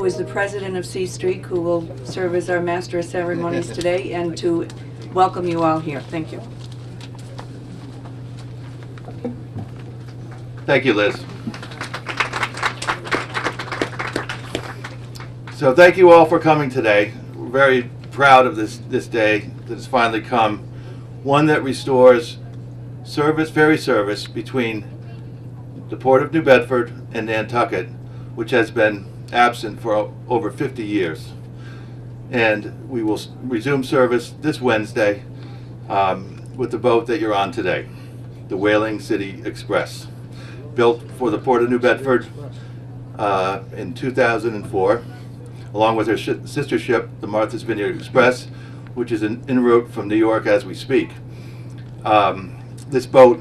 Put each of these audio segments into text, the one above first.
who is the president of C Street, who will serve as our master of ceremonies today, and to welcome you all here. Thank you. Thank you, Liz. So thank you all for coming today. We're very proud of this day that has finally come. One that restores ferry service between the Port of New Bedford and Nantucket, which has been absent for over 50 years. And we will resume service this Wednesday with the boat that you're on today, the Whaling City Express, built for the Port of New Bedford in 2004, along with her sister ship, the Martha's Vineyard Express, which is en route from New York as we speak. This boat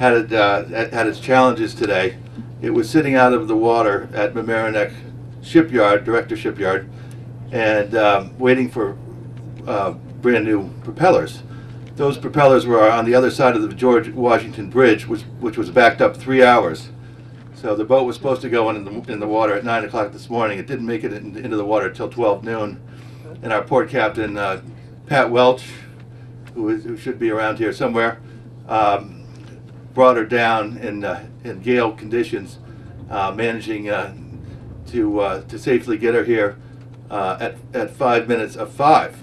had its challenges today. It was sitting out of the water at Mamaroneck Shipyard, Director Shipyard, and waiting for brand new propellers. Those propellers were on the other side of the George Washington Bridge, which was backed up 3 hours. So the boat was supposed to go in the water at 9 o'clock this morning. It didn't make it into the water until 12 noon. And our port captain, Pat Welch, who should be around here somewhere, brought her down in gale conditions, managing to safely get her here at 5 minutes of 5.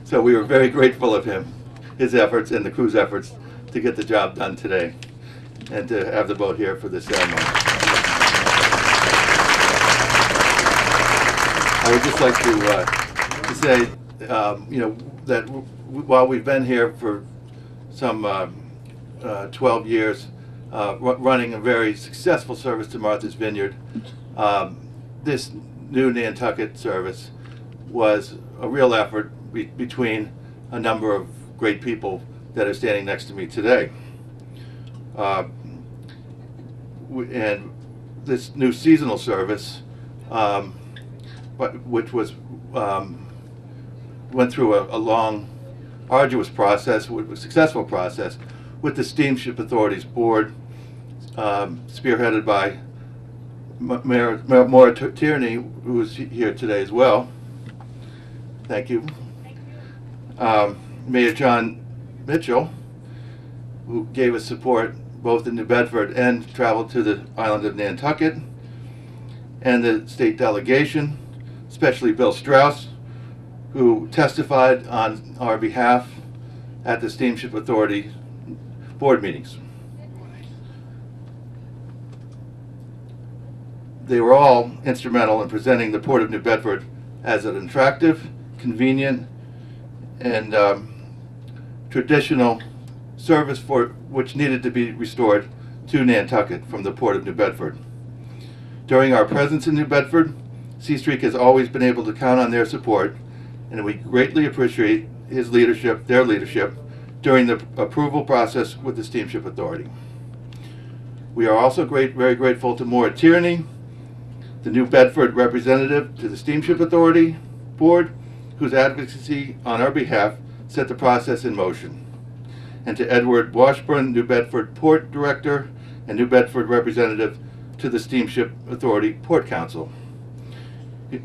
So we were very grateful of him, his efforts and the crew's efforts to get the job done today and to have the boat here for this ceremony. I would just like to say, that while we've been here for some 12 years, running a very successful service to Martha's Vineyard, this new Nantucket service was a real effort between a number of great people that are standing next to me today. And this new seasonal service, which was went through a long, arduous process, a successful process, with the Steamship Authority's board, spearheaded by Mayor Tierney, who is here today as well. Thank you. Mayor Jon Mitchell, who gave us support both in New Bedford and traveled to the island of Nantucket, and the state delegation, especially Bill Strauss, who testified on our behalf at the Steamship Authority board meetings. They were all instrumental in presenting the Port of New Bedford as an attractive, convenient, and traditional service for which needed to be restored to Nantucket from the Port of New Bedford. During our presence in New Bedford, C Street has always been able to count on their support, and we greatly appreciate his leadership, their leadership, during the approval process with the Steamship Authority. We are also very grateful to Maura Tierney, the New Bedford representative to the Steamship Authority board, whose advocacy on our behalf set the process in motion, and to Edward Washburn, New Bedford Port Director and New Bedford representative to the Steamship Authority Port Council.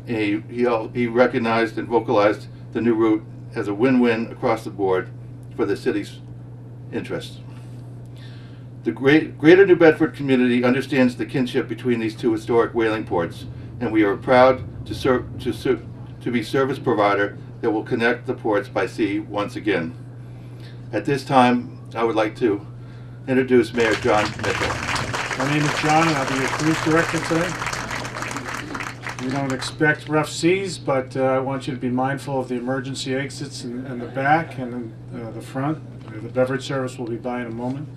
He recognized and vocalized the new route as a win-win across the board for the city's interests. The greater New Bedford community understands the kinship between these two historic whaling ports, and we are proud to be service provider that will connect the ports by sea once again. At this time, I would like to introduce Mayor Jon Mitchell. My name is John, and I'll be your cruise director today. We don't expect rough seas, but I want you to be mindful of the emergency exits in the back and in the front. The beverage service will be by in a moment.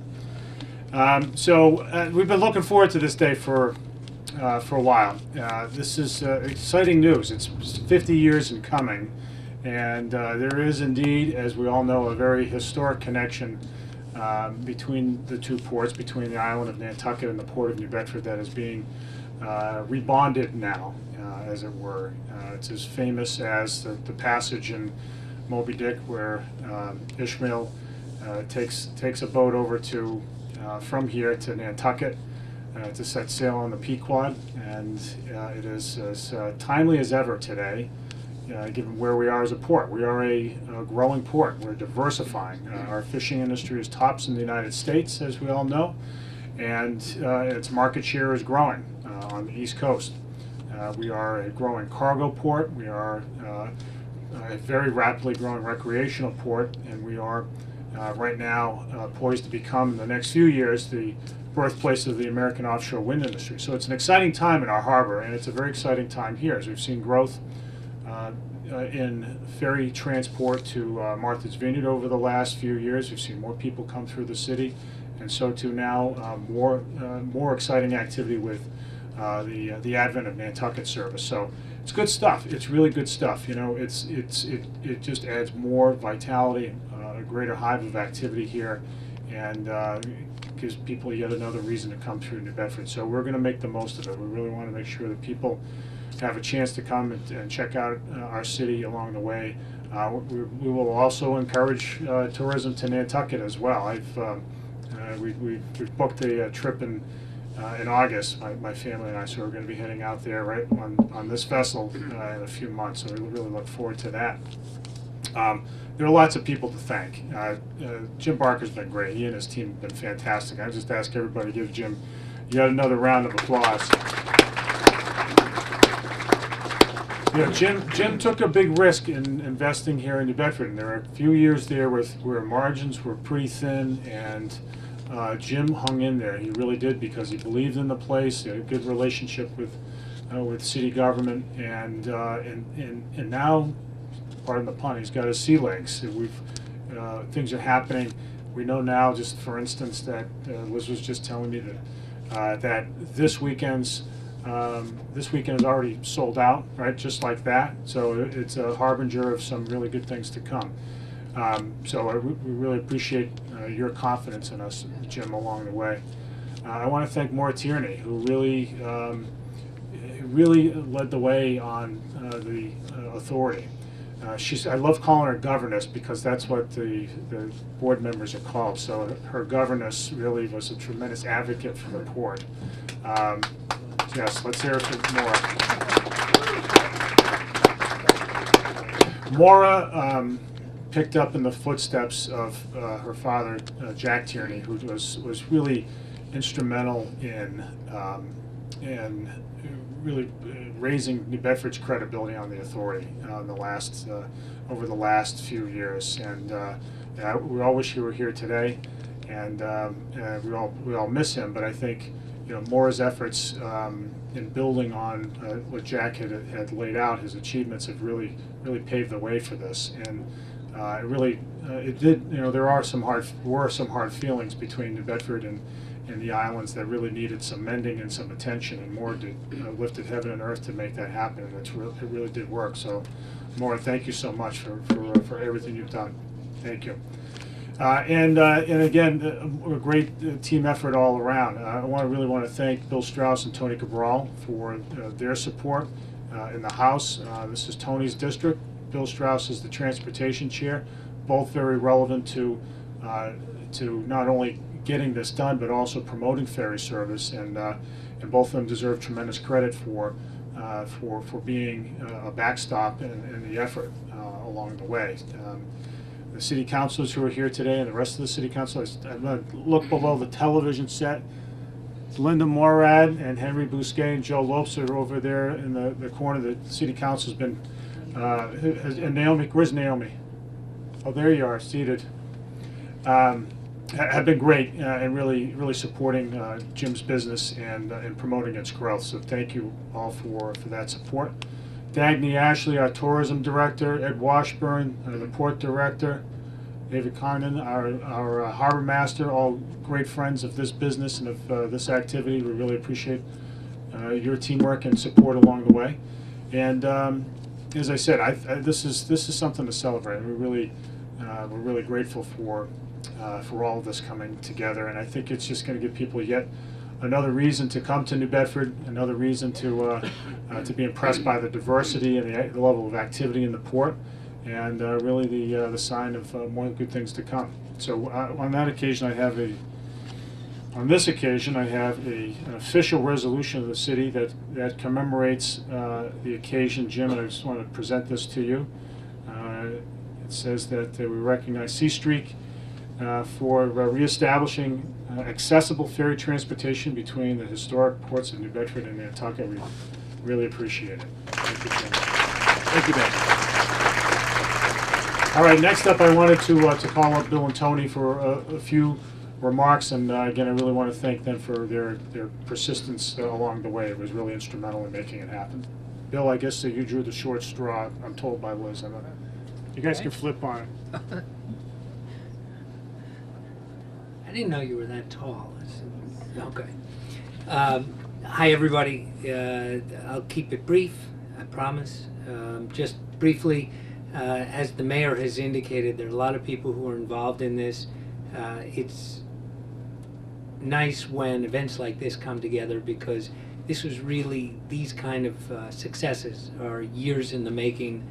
We've been looking forward to this day for a while. This is exciting news. It's 50 years in coming, and there is indeed, as we all know, a very historic connection between the two ports, between the island of Nantucket and the Port of New Bedford, that is being rebonded now, as it were. It's as famous as the passage in Moby Dick where Ishmael takes a boat over to from here to Nantucket, to set sail on the Pequod, and it is as timely as ever today, given where we are as a port. We are a growing port. We're diversifying. Our fishing industry is tops in the United States, as we all know, and its market share is growing on the East Coast. We are a growing cargo port. We are a very rapidly growing recreational port, and we are right now poised to become, in the next few years, the birthplace of the American offshore wind industry. So it's an exciting time in our harbor, and it's a very exciting time here, as we've seen growth in ferry transport to Martha's Vineyard over the last few years. We've seen more people come through the city, and so too now more exciting activity with the advent of Nantucket service. So it's good stuff. It's really good stuff. You know, it just adds more vitality, a greater hive of activity here, and gives people yet another reason to come through New Bedford. So we're going to make the most of it. We really want to make sure that people have a chance to come and check out our city along the way. We will also encourage tourism to Nantucket as well. We've booked a trip in August, my family and I, so we're going to be heading out there right on this vessel in a few months, so we really look forward to that. There are lots of people to thank. Jim Barker's been great. He and his team have been fantastic. I just ask everybody to give Jim yet another round of applause. You know, Jim took a big risk in investing here in New Bedford, and there were a few years there where margins were pretty thin, and Jim hung in there. He really did, because he believed in the place. He had a good relationship with city government, and now, pardon the pun, he's got his sea legs. Things are happening. We know now, just for instance, that Liz was just telling me that this weekend is already sold out, right? Just like that. So it's a harbinger of some really good things to come. So we really appreciate your confidence in us, Jim, along the way. I want to thank Maura Tierney, who really led the way on the authority. I love calling her governess, because that's what the board members are called. So her governess really was a tremendous advocate for the port. Yes, let's hear it for Maura. Maura picked up in the footsteps of her father, Jack Tierney, who was really instrumental in really raising New Bedford's credibility on the authority over the last few years. And we all wish he were here today, and we all miss him. But I think, you know, Maura's efforts in building on what Jack had laid out, his achievements have really paved the way for this. And it did. You know, there were some hard feelings between New Bedford and the islands that really needed some mending and some attention, and Maura lifted heaven and earth to make that happen, and it really did work. So, Maura, thank you so much for everything you've done. Thank you. And again, a great team effort all around. I really want to thank Bill Strauss and Tony Cabral for their support in the House. This is Tony's district. Bill Strauss is the transportation chair. Both very relevant to not only getting this done, but also promoting ferry service, and both of them deserve tremendous credit for being a backstop in the effort along the way. The city councilors who are here today, and the rest of the city council, I'm going to look below the television set. Linda Morad and Henry Bousquet and Joe Lopes are over there in the corner. The city council's been, and Naomi, where's Naomi? Oh, there you are, seated. Have been great and really supporting Jim's business and promoting its growth. So thank you all for that support. Dagny Ashley, our tourism director, Ed Washburn, the port director, David Carnan, our harbor master, all great friends of this business and of this activity. We really appreciate your teamwork and support along the way. And as I said, this is something to celebrate. We're really grateful for all of this coming together, and I think it's just going to give people yet another reason to come to New Bedford, another reason to be impressed by the diversity and the level of activity in the port, and really the sign of more good things to come. So on that occasion, I have On this occasion, I have an official resolution of the city that commemorates the occasion. Jim, and I just want to present this to you. It says that we recognize Sea Streak for reestablishing accessible ferry transportation between the historic ports of New Bedford and Nantucket. We really appreciate it. Thank you, Jim. Thank you, Ben. All right, next up, I wanted to call up Bill and Tony for a few remarks, and again, I really want to thank them for their persistence along the way. It was really instrumental in making it happen. Bill, I guess you drew the short straw, I'm told by Liz. You guys can flip on it. I didn't know you were that tall. Okay. Hi, everybody. I'll keep it brief, I promise. Just briefly, as the mayor has indicated, there are a lot of people who are involved in this. It's nice when events like this come together, because this was really, these kind of successes are years in the making.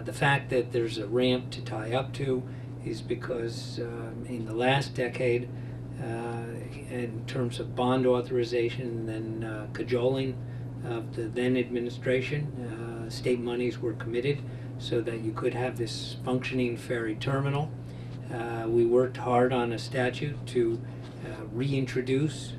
The fact that there's a ramp to tie up to is because in the last decade, in terms of bond authorization and then cajoling of the then administration, state monies were committed so that you could have this functioning ferry terminal. We worked hard on a statute to reintroduce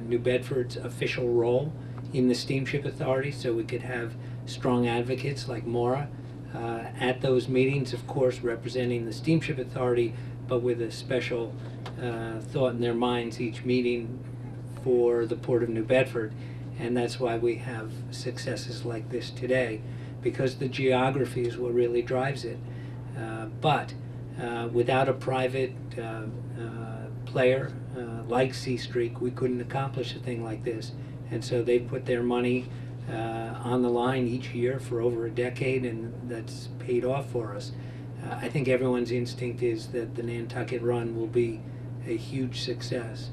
New Bedford's official role in the Steamship Authority, so we could have strong advocates like Maura at those meetings, of course, representing the Steamship Authority, but with a special thought in their minds each meeting for the Port of New Bedford. And that's why we have successes like this today, because the geography is what really drives it. But without a private player like Sea Streak, we couldn't accomplish a thing like this. And so they put their money on the line each year for over a decade, and that's paid off for us. I think everyone's instinct is that the Nantucket run will be a huge success.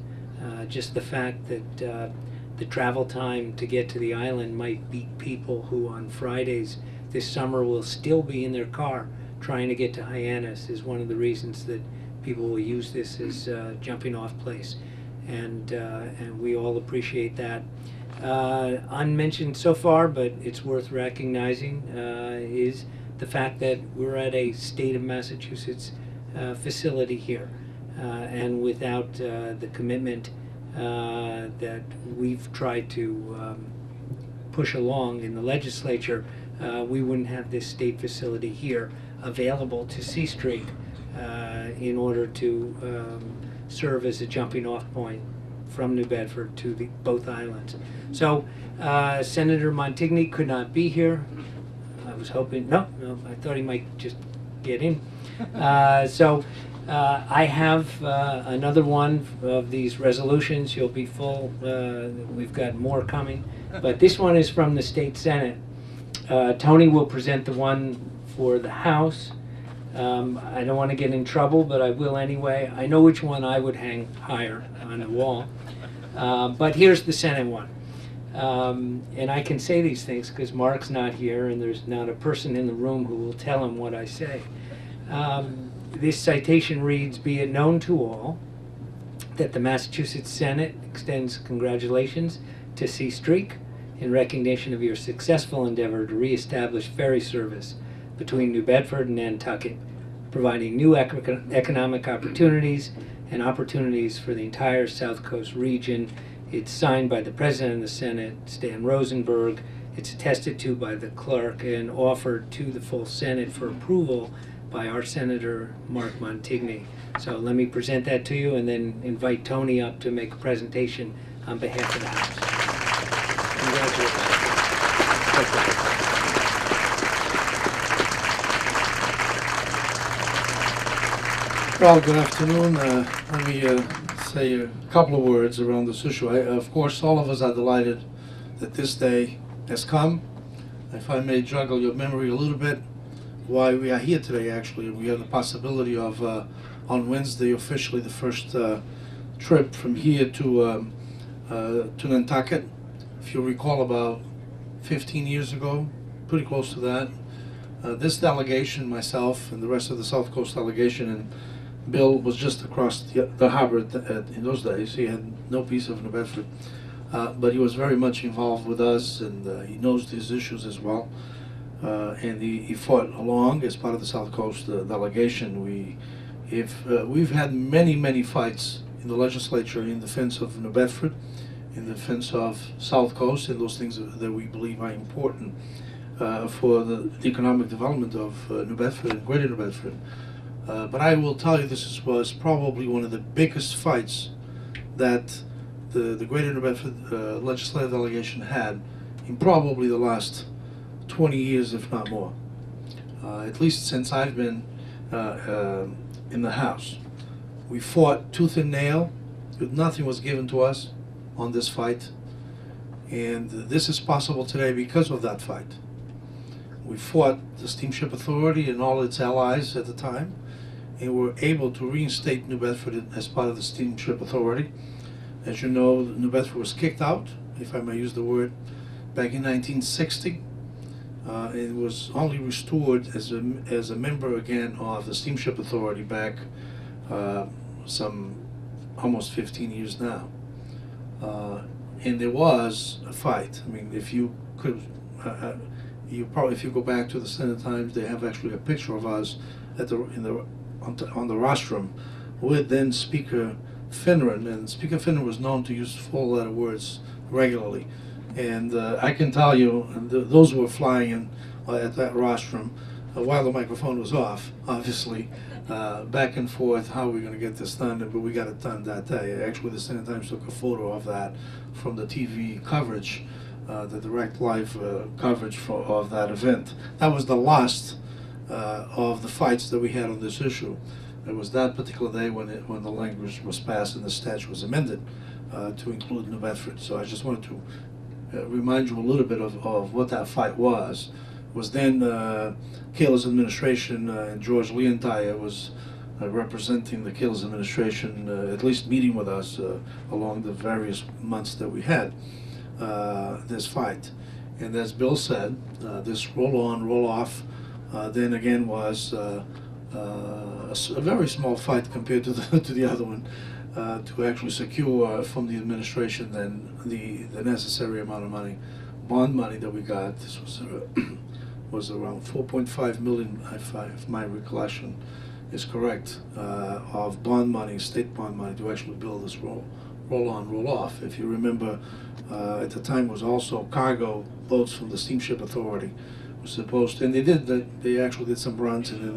Just the fact that the travel time to get to the island might beat people who on Fridays this summer will still be in their car trying to get to Hyannis is one of the reasons that people will use this as a jumping off place. And we all appreciate that. Unmentioned so far, but it's worth recognizing, is the fact that we're at a state of Massachusetts facility here. And without the commitment that we've tried to push along in the legislature, we wouldn't have this state facility here available to Sea Streak in order to serve as a jumping off point from New Bedford to both islands. So Senator Montigny could not be here. I was hoping, no, I thought he might just get in. So I have another one of these resolutions. You'll be full. We've got more coming. But this one is from the State Senate. Tony will present the one for the House. I don't want to get in trouble, but I will anyway. I know which one I would hang higher on the wall. But here's the Senate one. And I can say these things because Mark's not here and there's not a person in the room who will tell him what I say. This citation reads, "Be it known to all that the Massachusetts Senate extends congratulations to Sea Streak in recognition of your successful endeavor to reestablish ferry service between New Bedford and Nantucket, providing new economic opportunities and opportunities for the entire South Coast region." It's signed by the President of the Senate, Stan Rosenberg. It's attested to by the clerk and offered to the full Senate for approval by our Senator Mark Montigny. So let me present that to you and then invite Tony up to make a presentation on behalf of the House. Congratulations. Well, good afternoon. Let me say a couple of words around this issue. Of course, all of us are delighted that this day has come. If I may juggle your memory a little bit, why we are here today, actually. We have the possibility of, on Wednesday, officially the first trip from here to Nantucket. If you recall, about 15 years ago, pretty close to that, this delegation, myself and the rest of the South Coast delegation, and Bill was just across the harbor in those days. He had no piece of New Bedford, but he was very much involved with us, and he knows these issues as well. And he fought along as part of the South Coast delegation. We've had many fights in the legislature in defense of New Bedford, in defense of South Coast, and those things that we believe are important for the economic development of New Bedford and Greater New Bedford. But I will tell you, this was probably one of the biggest fights that the Greater New Bedford legislative delegation had in probably the last 20 years, if not more. At least since I've been in the House. We fought tooth and nail. Nothing was given to us on this fight. And this is possible today because of that fight. We fought the Steamship Authority and all its allies at the time, and were able to reinstate New Bedford as part of the Steamship Authority. As you know, New Bedford was kicked out, if I may use the word, back in 1960. It was only restored as a member again of the Steamship Authority back some almost 15 years now. And there was a fight. I mean, if you could, if you go back to the Senate Times, they have actually a picture of us on the rostrum with then Speaker Finneran, and Speaker Finneran was known to use four-letter words regularly. And I can tell you, those who were flying in at that rostrum, while the microphone was off, obviously, back and forth, how are we going to get this done? But we got it done that day. Actually, the Senate Times took a photo of that from the TV coverage, the direct live coverage of that event. That was the last of the fights that we had on this issue. It was that particular day when the language was passed and the statute was amended to include New Bedford. So I just wanted to remind you a little bit of what that fight was. It was then Kayla's administration, and George Leontire was representing the Kayla's administration, at least meeting with us along the various months that we had this fight. And as Bill said, this roll-on, roll-off then again was a very small fight compared to the other one, to actually secure from the administration then the necessary amount of money, bond money that we got. This was around 4.5 million, if my recollection is correct, of bond money, state bond money, to actually build this roll-on, roll-off. If you remember, at the time was also cargo boats from the Steamship Authority was supposed to, and they actually did some runs, and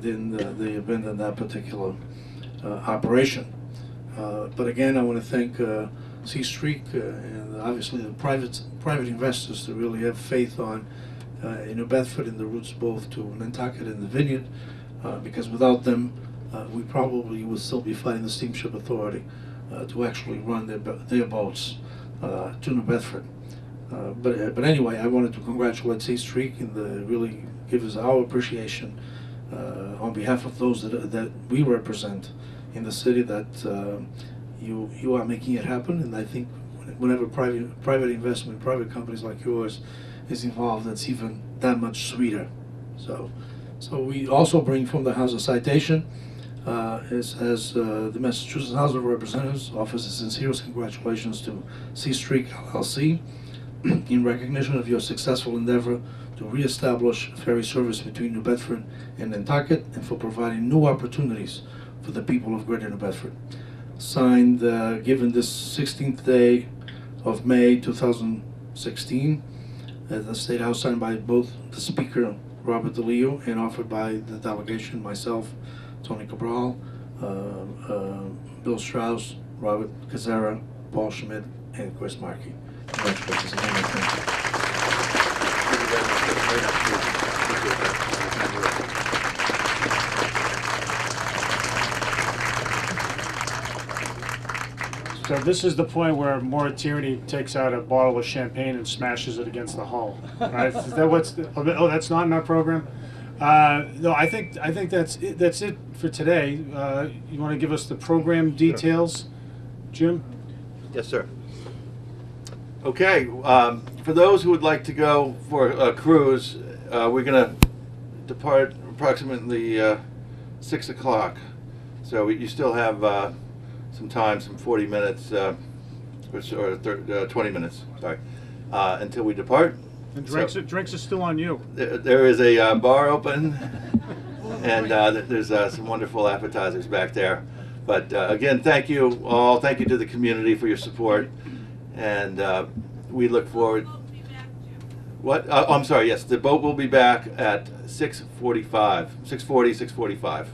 then they abandoned that particular operation. But again, I want to thank C Street and obviously the private investors to really have faith on New Bedford and the routes both to Nantucket and the Vineyard, because without them, we probably would still be fighting the Steamship Authority to actually run their boats to New Bedford. But anyway, I wanted to congratulate C Street and really give us our appreciation on behalf of those that we represent in the city, that you are making it happen. And I think whenever private investment, private companies like yours is involved, that's even that much sweeter. So we also bring from the House of Citation, as the Massachusetts House of Representatives offers a sincerest congratulations to C Street LLC in recognition of your successful endeavor to reestablish ferry service between New Bedford and Nantucket, and for providing new opportunities for the people of Greater New Bedford. Signed, given this 16th day of May 2016 at the State House, signed by both the Speaker, Robert DeLeo, and offered by the delegation, myself, Tony Cabral, Bill Strauss, Robert Cazzara, Paul Schmidt, and Chris Markey. Congratulations again, and thank you. So this is the point where Maura Tierney takes out a bottle of champagne and smashes it against the hull, right? Is that oh, that's not in our program? No, I think that's it. That's it for today. You want to give us the program details, Jim? Yes, sir. Okay, for those who would like to go for a cruise, we're going to depart approximately 6 o'clock So you still have some time, some 40 minutes, or 20 minutes, sorry, until we depart. And So- drinks are still on you. There is a bar open, and there's some wonderful appetizers back there. But again, thank you all. Thank you to the community for your support, and we look forward. What? I'm sorry. Yes, the boat will be back at 6:45, 6:45,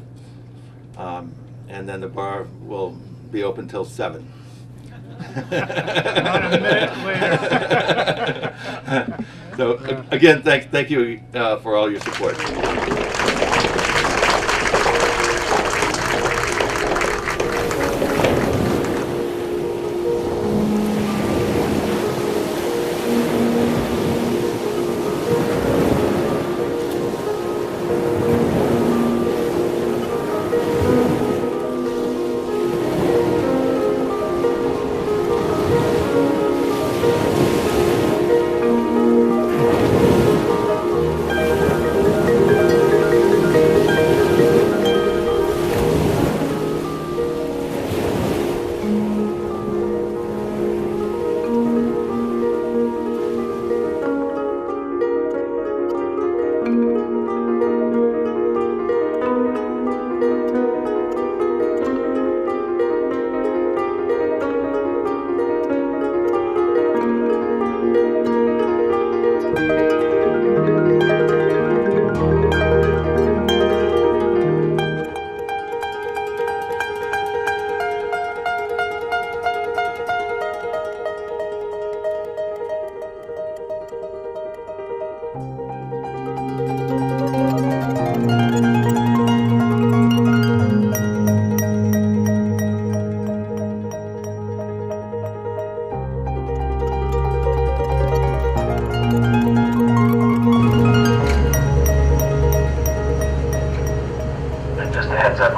and then the bar will be open till 7. Not a minute later. So again, thank you for all your support. Just a heads up,